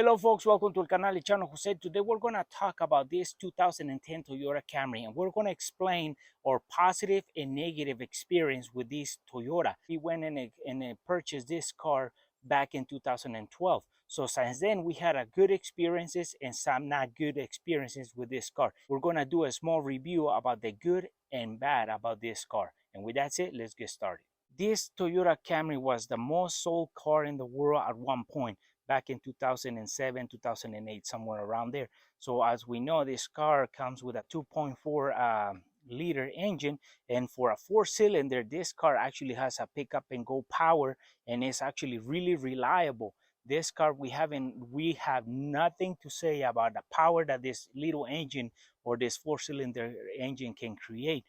Hello folks, welcome to el canal de Chano Jose. Today we're going to talk about this 2010 Toyota Camry, and we're going to explain our positive and negative experience with this Toyota. We went and purchased this car back in 2012. So since then we had a good experiences and some not good experiences with this car. We're going to do a small review about the good and bad about this car. And with that said, let's get started. This Toyota Camry was the most sold car in the world at one point back in 2007, 2008, somewhere around there. So as we know, this car comes with a 2.4 liter engine, and for a 4-cylinder, this car actually has a pickup and go power, and it's actually really reliable. This car, we have nothing to say about the power that this little engine or this 4-cylinder engine can create.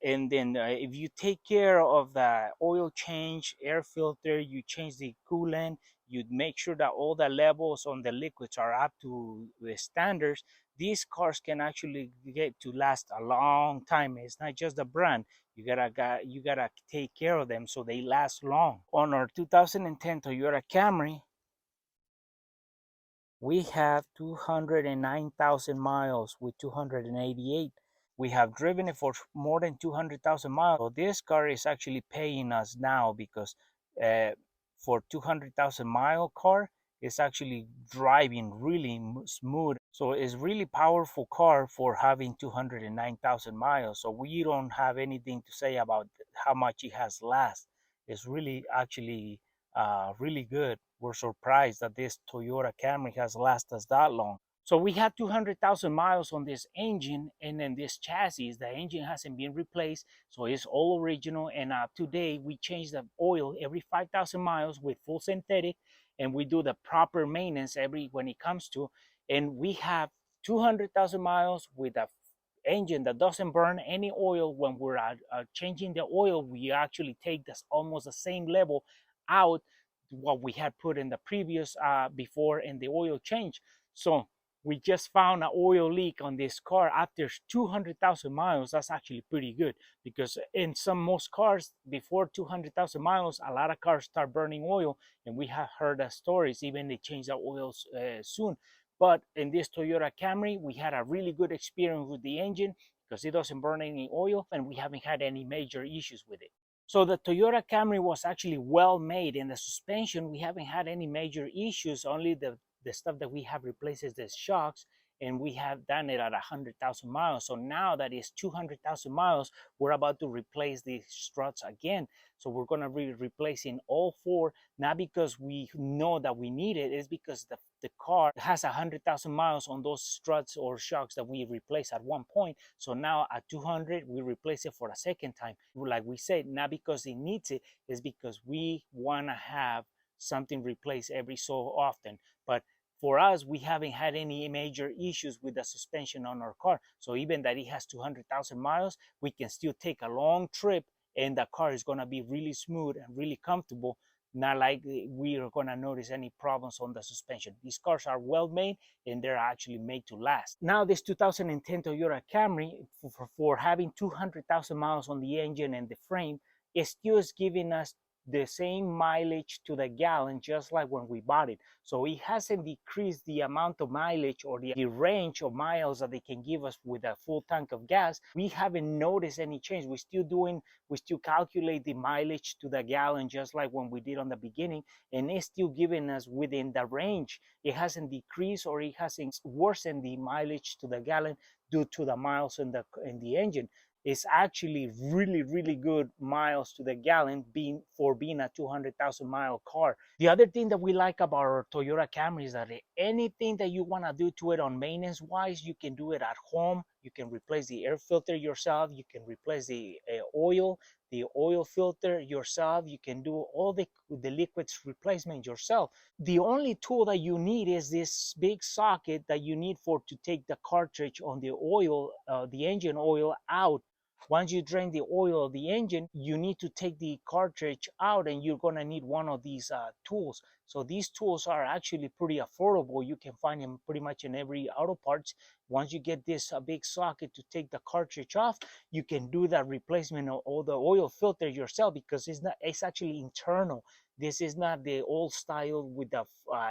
And then if you take care of the oil change, air filter, you change the coolant, you make sure that all the levels on the liquids are up to the standards, these cars can actually get to last a long time. It's not just the brand. You gotta take care of them so they last long. On our 2010 Toyota Camry, we have 209,000 miles with 288. We have driven it for more than 200,000 miles. So this car is actually paying us now because for 200,000 mile car, it's actually driving really smooth. So it's really powerful car for having 209,000 miles. So we don't have anything to say about how much it has last. It's really actually really good. We're surprised that this Toyota Camry has lasted us that long. So we had 200,000 miles on this engine, and then this chassis, the engine hasn't been replaced, so it's all original. And today we change the oil every 5,000 miles with full synthetic, and we do the proper maintenance every when it comes to. And we have 200,000 miles with a engine that doesn't burn any oil. When we're changing the oil, we actually take this almost the same level out what we had put in the previous before in the oil change. So we just found an oil leak on this car after 200,000 miles. That's actually pretty good, because in most cars before 200,000 miles, a lot of cars start burning oil, and we have heard the stories, even they change the oils soon. But in this Toyota Camry, we had a really good experience with the engine because it doesn't burn any oil, and we haven't had any major issues with it. So the Toyota Camry was actually well made. In the suspension, we haven't had any major issues. Only the stuff that we have replaced is the shocks, and we have done it at 100,000 miles. So now that is 200,000 miles, we're about to replace the struts again. So we're going to be replacing all four, not because we know that we need it, it's because the car has 100,000 miles on those struts or shocks that we replaced at one point. So now at 200, we replace it for a second time. Like we said, not because it needs it, it's because we want to have something replaced every so often. But for us, we haven't had any major issues with the suspension on our car. So even that it has 200,000 miles, we can still take a long trip, and the car is going to be really smooth and really comfortable. Not like we are going to notice any problems on the suspension. These cars are well made, and they're actually made to last. Now this 2010 Toyota Camry, for having 200,000 miles on the engine and the frame, it still is giving us the same mileage to the gallon, just like when we bought it. So it hasn't decreased the amount of mileage or the range of miles that they can give us with a full tank of gas. We haven't noticed any change. We still calculate the mileage to the gallon just like when we did on the beginning, and it's still giving us within the range. It hasn't decreased or it hasn't worsened the mileage to the gallon due to the miles in the engine. Is actually really good miles to the gallon for being a 200,000 mile car. The other thing that we like about our Toyota Camry is that anything that you want to do to it on maintenance wise, you can do it at home. You can replace the air filter yourself. You can replace the oil filter yourself. You can do all the liquids replacement yourself. The only tool that you need is this big socket that you need to take the cartridge on the oil, the engine oil out. Once you drain the oil of the engine, you need to take the cartridge out, and you're going to need one of these tools. So these tools are actually pretty affordable. You can find them pretty much in every auto parts. Once you get this big socket to take the cartridge off, you can do that replacement of all the oil filter yourself, because it's actually internal. This is not the old style with the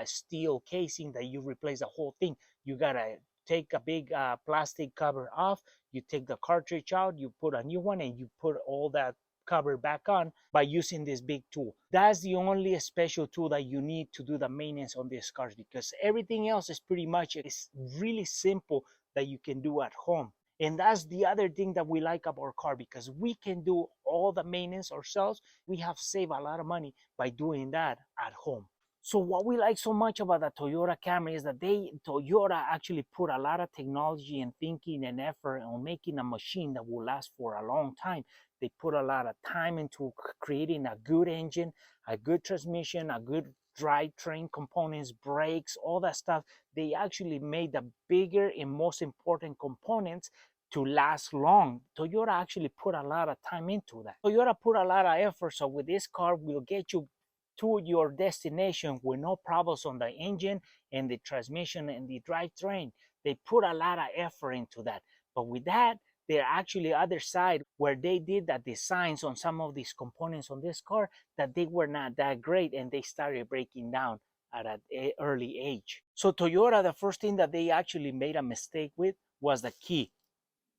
steel casing that you replace the whole thing. You gotta take a big plastic cover off, you take the cartridge out, you put a new one, and you put all that cover back on by using this big tool. That's the only special tool that you need to do the maintenance on these cars, because everything else is pretty much, it's really simple that you can do at home. And that's the other thing that we like about our car, because we can do all the maintenance ourselves. We have saved a lot of money by doing that at home. So what we like so much about the Toyota Camry is that Toyota actually put a lot of technology and thinking and effort on making a machine that will last for a long time. They put a lot of time into creating a good engine, a good transmission, a good drivetrain components, brakes, all that stuff. They actually made the bigger and most important components to last long. Toyota actually put a lot of time into that. Toyota put a lot of effort. So with this car, we'll get you to your destination with no problems on the engine and the transmission and the drivetrain. They put a lot of effort into that. But with that, there actually other side where they did the designs on some of these components on this car that they were not that great, and they started breaking down at an early age. So Toyota, the first thing that they actually made a mistake with was the key.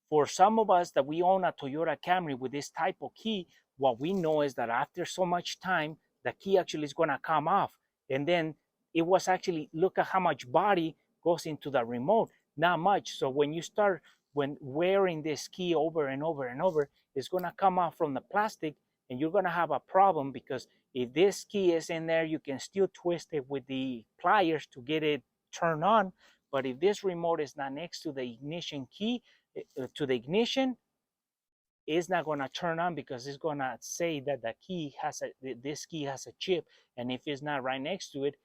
For some of us that we own a Toyota Camry with this type of key, what we know is that after so much time, the key actually is going to come off. And then it was actually, look at how much body goes into the remote, not much. So when you start when wearing this key over and over and over, it's going to come off from the plastic, and you're going to have a problem, because if this key is in there, you can still twist it with the pliers to get it turned on. But if this remote is not next to the ignition key, to the ignition, it's not going to turn on, because it's going to say that this key has a chip. And if it's not right next to it,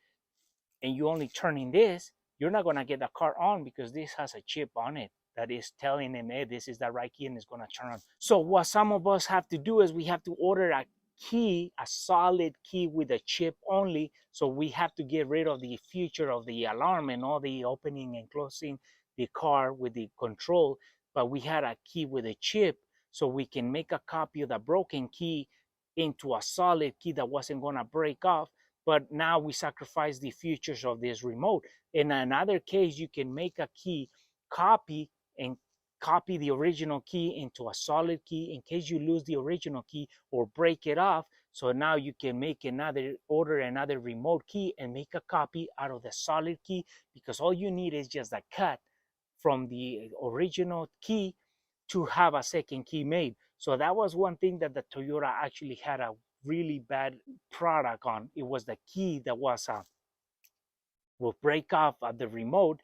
and you only turning this, you're not going to get the car on, because this has a chip on it that is telling them, hey, this is the right key, and it's going to turn on. So what some of us have to do is we have to order a key, a solid key with a chip only. So we have to get rid of the feature of the alarm and all the opening and closing the car with the control. But we had a key with a chip, so we can make a copy of the broken key into a solid key that wasn't going to break off. But now we sacrifice the features of this remote. In another case, you can make a key copy and copy the original key into a solid key in case you lose the original key or break it off. So now you can order another remote key and make a copy out of the solid key, because all you need is just a cut from the original key to have a second key made. So that was one thing that the Toyota actually had a really bad product on. It was the key that will break off at the remote.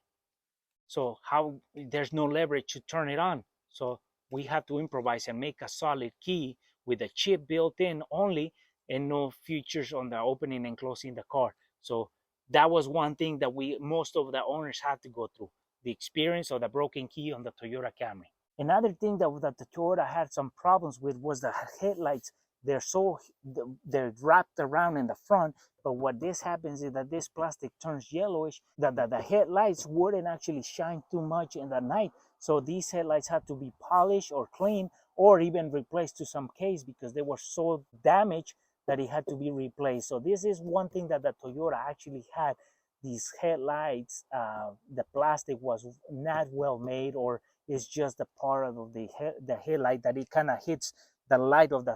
So how there's no leverage to turn it on. So we have to improvise and make a solid key with a chip built in only, and no features on the opening and closing the car. So that was one thing that most of the owners had to go through, the experience of the broken key on the Toyota Camry. Another thing that the Toyota had some problems with was the headlights. They're wrapped around in the front, but what this happens is that this plastic turns yellowish, that the headlights wouldn't actually shine too much in the night. So these headlights had to be polished or cleaned, or even replaced to some case, because they were so damaged that it had to be replaced. So this is one thing that the Toyota actually had. These headlights, the plastic was not well made, or it's just a part of the headlight that it kind of hits the light of the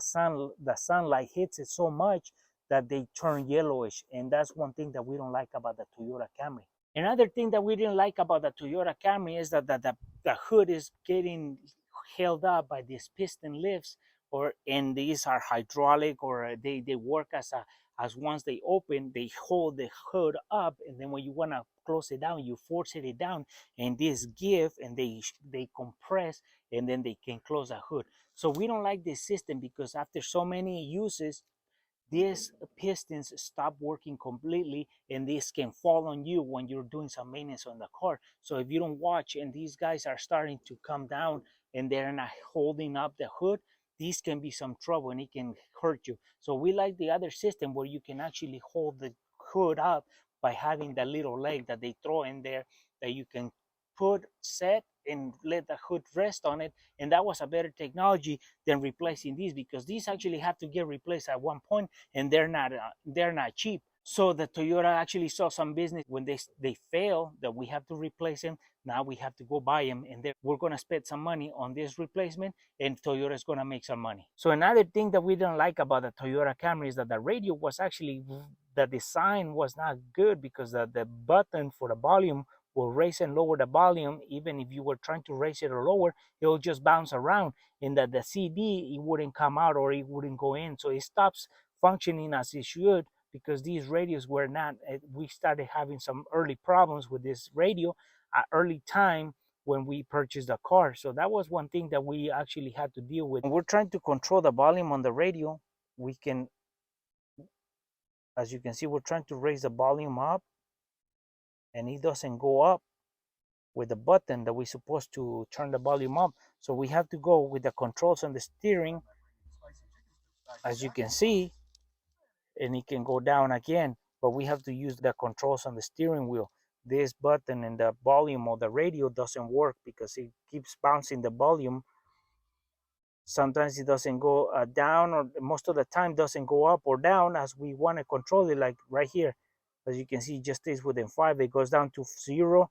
sunlight hits it so much that they turn yellowish. And that's one thing that we don't like about the Toyota Camry. Another thing that we didn't like about the Toyota Camry is that the hood is getting held up by these piston lifts, and these are hydraulic, or they work as once they open, they hold the hood up, and then when you want to close it down, you force it down, and this give, and they compress, and then they can close the hood. So we don't like this system, because after so many uses, these pistons stop working completely, and this can fall on you when you're doing some maintenance on the car. So if you don't watch, and these guys are starting to come down and they're not holding up the hood, this can be some trouble and it can hurt you. So we like the other system where you can actually hold the hood up by having that little leg that they throw in there that you can put set and let the hood rest on it. And that was a better technology than replacing these, because these actually have to get replaced at one point, and they're not cheap. So the Toyota actually saw some business when they fail, that we have to replace them. Now we have to go buy them, and we're going to spend some money on this replacement, and Toyota is going to make some money. So another thing that we don't like about the Toyota Camry is that the radio was actually, the design was not good, because the button for the volume will raise and lower the volume. Even if you were trying to raise it or lower, it will just bounce around, and that the CD, it wouldn't come out or it wouldn't go in. So it stops functioning as it should, because these radios were not, we started having some early problems with this radio at early time when we purchased the car. So that was one thing that we actually had to deal with. When we're trying to control the volume on the radio, we can, as you can see, we're trying to raise the volume up, and it doesn't go up with the button that we're supposed to turn the volume up. So we have to go with the controls on the steering, as you can see, and it can go down again, but we have to use the controls on the steering wheel. This button and the volume of the radio doesn't work because it keeps bouncing the volume. Sometimes it doesn't go down, or most of the time doesn't go up or down as we want to control it, like right here. As you can see, it just stays within 5. It goes down to 0,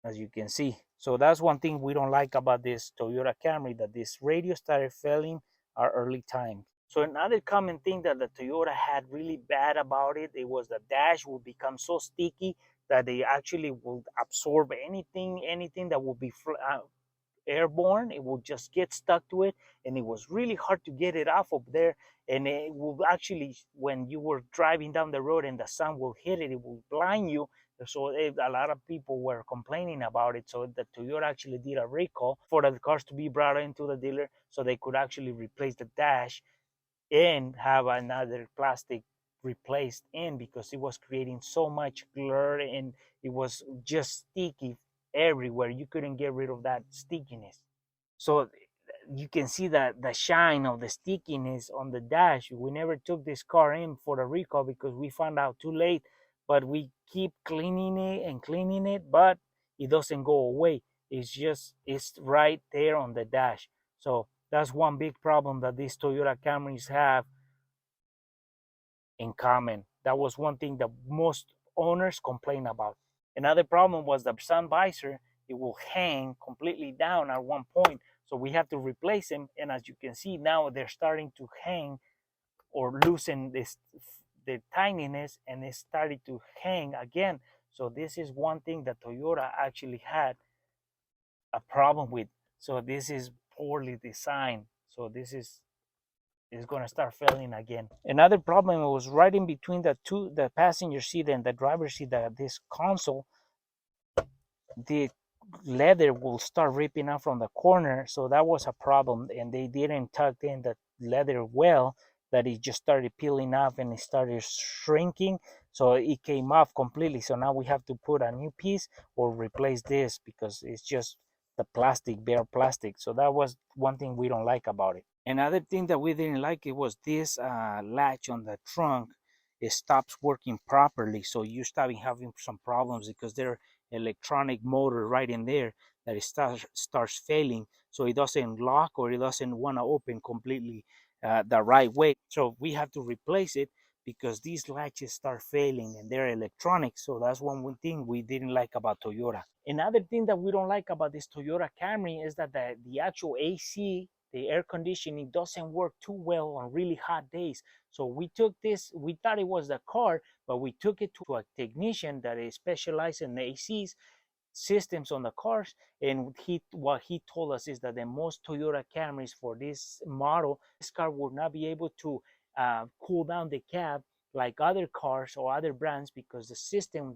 as you can see. So that's one thing we don't like about this Toyota Camry, that this radio started failing our early time. So another common thing that the Toyota had really bad about it, it was the dash would become so sticky that they actually will absorb anything that will be airborne. It will just get stuck to it, and it was really hard to get it off of there. And it will actually, when you were driving down the road and the sun will hit it, it will blind you. So a lot of people were complaining about it. So the Toyota actually did a recall for the cars to be brought into the dealer, so they could actually replace the dash and have another plastic replaced in, because it was creating so much glare and it was just sticky everywhere. You couldn't get rid of that stickiness. So you can see that the shine of the stickiness on the dash. We never took this car in for the recall because we found out too late, but we keep cleaning it and cleaning it, but it doesn't go away. It's right there on the dash. So that's one big problem that these Toyota Camrys have in common. That was one thing that most owners complain about. Another problem was the sun visor. It will hang completely down at one point, so we have to replace them. And as you can see now, they're starting to hang or loosen the tininess, and it started to hang again. So this is one thing that Toyota actually had a problem with. So this is poorly designed. So this is going to start failing again. Another problem was right in between the passenger seat and the driver's seat, that this console, the leather will start ripping out from the corner. So that was a problem, and they didn't tuck in the leather well, that it just started peeling off and it started shrinking. So it came off completely. So now we have to put a new piece or replace this, because it's just the plastic, bare plastic. So that was one thing we don't like about it. Another thing that we didn't like, it was this latch on the trunk. It stops working properly, so you start having some problems because there electronic motor right in there that it starts failing, so it doesn't lock or it doesn't want to open completely the right way. So we have to replace it because these latches start failing and they're electronic. So that's one thing we didn't like about Toyota. Another thing that we don't like about this Toyota Camry is that the actual AC, the air conditioning, doesn't work too well on really hot days. So we took this, we thought it was the car, but we took it to a technician that is specialized in ACs systems on the cars, and what he told us is that the most Toyota Camrys for this model, this car would not be able to cool down the cab like other cars or other brands, because the system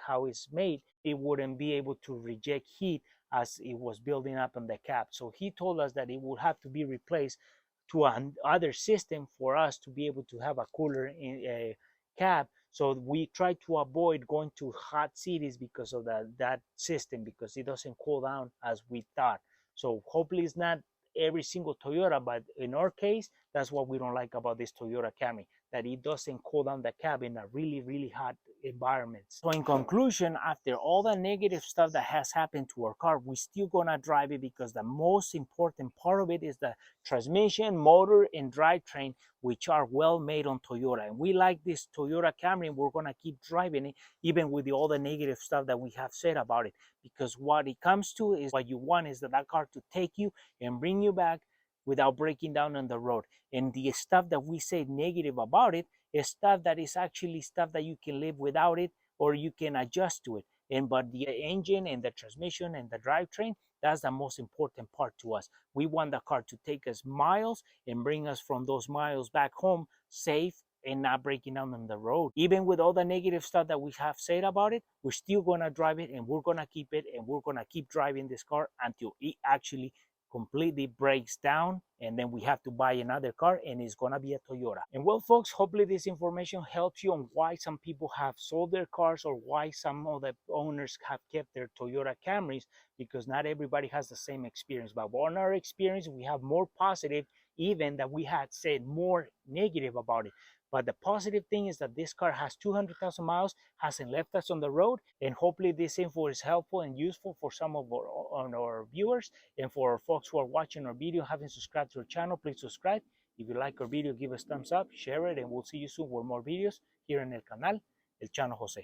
how it's made, it wouldn't be able to reject heat as it was building up on the cab. So he told us that it would have to be replaced to another system for us to be able to have a cooler in a cab. So we try to avoid going to hot cities because of that system, because it doesn't cool down as we thought. So hopefully it's not every single Toyota, but in our case, that's what we don't like about this Toyota Camry, that it doesn't cool down the cab in a really hot environment. So in conclusion, after all the negative stuff that has happened to our car, we still gonna drive it because the most important part of it is the transmission, motor, and drivetrain, which are well made on Toyota. And we like this Toyota Camry, and we're gonna keep driving it, even with all the negative stuff that we have said about it. Because what it comes to is what you want is that car to take you and bring you back without breaking down on the road. And the stuff that we say negative about it is stuff that is actually stuff that you can live without it, or you can adjust to it. And but the engine and the transmission and the drivetrain, that's the most important part to us. We want the car to take us miles and bring us from those miles back home safe and not breaking down on the road. Even with all the negative stuff that we have said about it, we're still gonna drive it, and we're gonna keep it, and we're gonna keep driving this car until it actually completely breaks down, and then we have to buy another car, and it's gonna be a Toyota. And well, folks, hopefully this information helps you on why some people have sold their cars, or why some of the owners have kept their Toyota Camrys, because not everybody has the same experience. But on our experience, we have more positive, even that we had said more negative about it. But the positive thing is that this car has 200,000 miles, hasn't left us on the road, and hopefully this info is helpful and useful for some of our viewers. And for folks who are watching our video, haven't subscribed to our channel, please subscribe. If you like our video, give us thumbs up, share it, and we'll see you soon with more videos here in el canal, El Chano Jose.